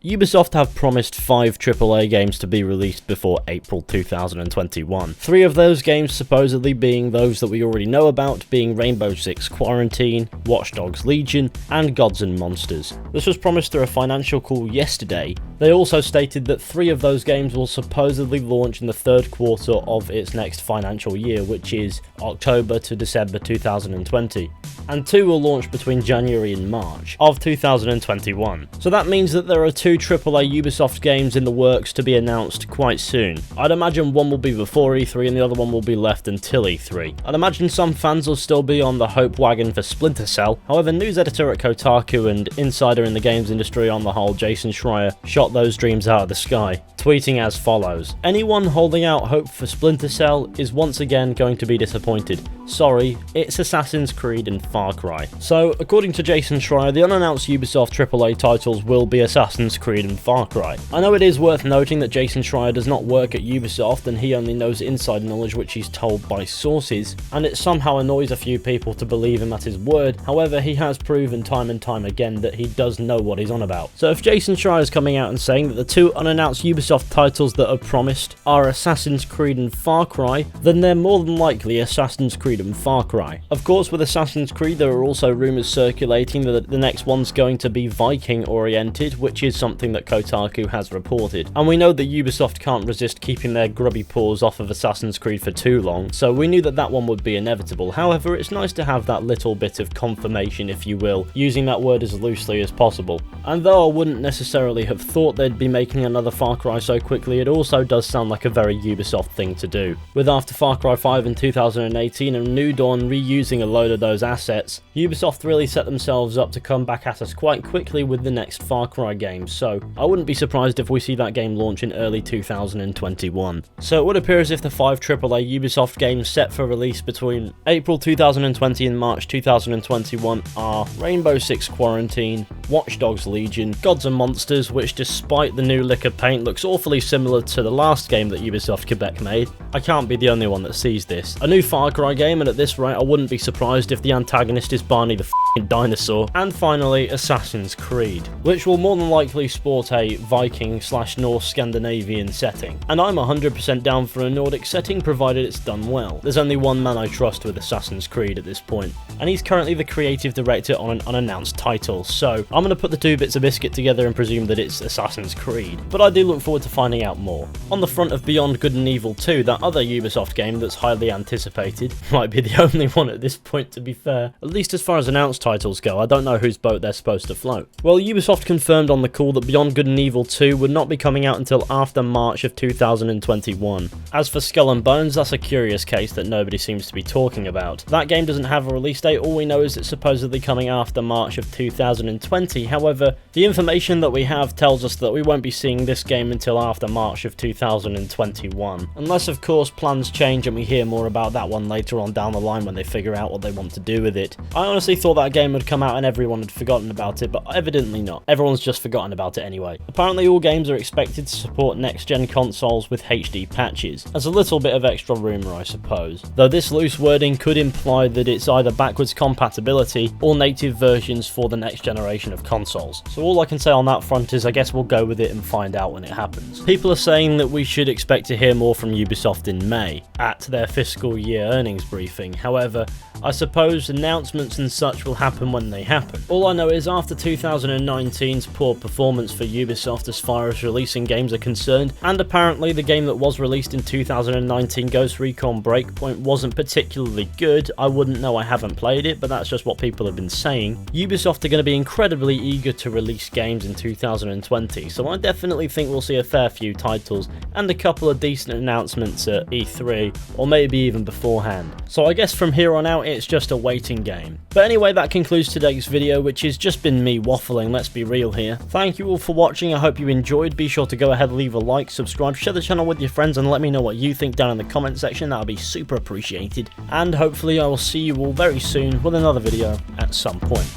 Ubisoft have promised 5 AAA games to be released before April 2021. 3 of those games supposedly being those that we already know about, being Rainbow Six Quarantine, Watch Dogs Legion, and Gods and Monsters. This was promised through a financial call yesterday. They also stated that 3 of those games will supposedly launch in the 3rd quarter of its next financial year, which is October to December 2020. And 2 will launch between January and March of 2021. So that means that there are 2 AAA Ubisoft games in the works to be announced quite soon. I'd imagine one will be before E3 and the other one will be left until E3. I'd imagine some fans will still be on the hope wagon for Splinter Cell. However, news editor at Kotaku and insider in the games industry on the whole, Jason Schreier, shot those dreams out of the sky, tweeting as follows: "Anyone holding out hope for Splinter Cell is once again going to be disappointed. Sorry, it's Assassin's Creed and Far Cry." So, according to Jason Schreier, the unannounced Ubisoft AAA titles will be Assassin's Creed and Far Cry. I know it is worth noting that Jason Schreier does not work at Ubisoft and he only knows inside knowledge which he's told by sources, and it somehow annoys a few people to believe him at his word. However, he has proven time and time again that he does know what he's on about. So if Jason Schreier is coming out and saying that the 2 unannounced Ubisoft titles that are promised are Assassin's Creed and Far Cry, then they're more than likely Assassin's Creed and Far Cry. Of course, with Assassin's Creed there are also rumours circulating that the next one's going to be Viking oriented, which is something that Kotaku has reported. And we know that Ubisoft can't resist keeping their grubby paws off of Assassin's Creed for too long, so we knew that that one would be inevitable. However, it's nice to have that little bit of confirmation, if you will, using that word as loosely as possible. And though I wouldn't necessarily have thought they'd be making another Far Cry so quickly, it also does sound like a very Ubisoft thing to do. With after Far Cry 5 in 2018 and New Dawn reusing a load of those assets, Ubisoft really set themselves up to come back at us quite quickly with the next Far Cry game, so I wouldn't be surprised if we see that game launch in early 2021. So it would appear as if the 5 AAA Ubisoft games set for release between April 2020 and March 2021 are Rainbow Six Quarantine, Watch Dogs Legion, Gods and Monsters, which despite the new lick of paint looks awfully similar to the last game that Ubisoft Quebec made. I can't be the only one that sees this. A new Far Cry game, and at this rate I wouldn't be surprised if the antagonist is Barney the f***ing dinosaur. And finally, Assassin's Creed, which will more than likely sport a Viking/Norse Scandinavian setting. And I'm 100% down for a Nordic setting provided it's done well. There's only one man I trust with Assassin's Creed at this point, and he's currently the creative director on an unannounced title, so I'm going to put the 2 bits of biscuit together and presume that it's Assassin's Creed, but I do look forward to finding out more. On the front of Beyond Good and Evil 2, that other Ubisoft game that's highly anticipated, might be the only one at this point to be fair, at least as far as announced titles go. I don't know whose boat they're supposed to float. Well, Ubisoft confirmed on the call that Beyond Good and Evil 2 would not be coming out until after March of 2021. As for Skull and Bones, that's a curious case that nobody seems to be talking about. That game doesn't have a release date, all we know is it's supposedly coming after March of 2020, however, the information that we have tells us that we won't be seeing this game until after March of 2021. Unless of course plans change and we hear more about that one later on down the line when they figure out what they want to do with it. I honestly thought that game would come out and everyone had forgotten about it, but evidently not. Everyone's just forgotten about it anyway. Apparently all games are expected to support next-gen consoles with HD patches, as a little bit of extra rumour I suppose, though this loose wording could imply that it's either backwards compatibility or native versions for the next generation of consoles. So all I can say on that front is I guess we'll go with it and find out when it happens. People are saying that we should expect to hear more from Ubisoft in May, at their fiscal year earnings briefing. However, I suppose announcements and such will happen when they happen. All I know is after 2019's poor performance for Ubisoft as far as releasing games are concerned, and apparently the game that was released in 2019, Ghost Recon Breakpoint, wasn't particularly good. I wouldn't know, I haven't played it, but that's just what people have been saying. Ubisoft are going to be incredibly eager to release games in 2020, so I definitely think we'll see a fair few titles and a couple of decent announcements at E3, or maybe even beforehand. So I guess from here on out it's just a waiting game. But anyway, that concludes today's video, which has just been me waffling, let's be real here. Thank you all for watching, I hope you enjoyed. Be sure to go ahead, leave a like, subscribe, share the channel with your friends, and let me know what you think down in the comment section. That would be super appreciated. And hopefully I will see you all very soon with another video at some point.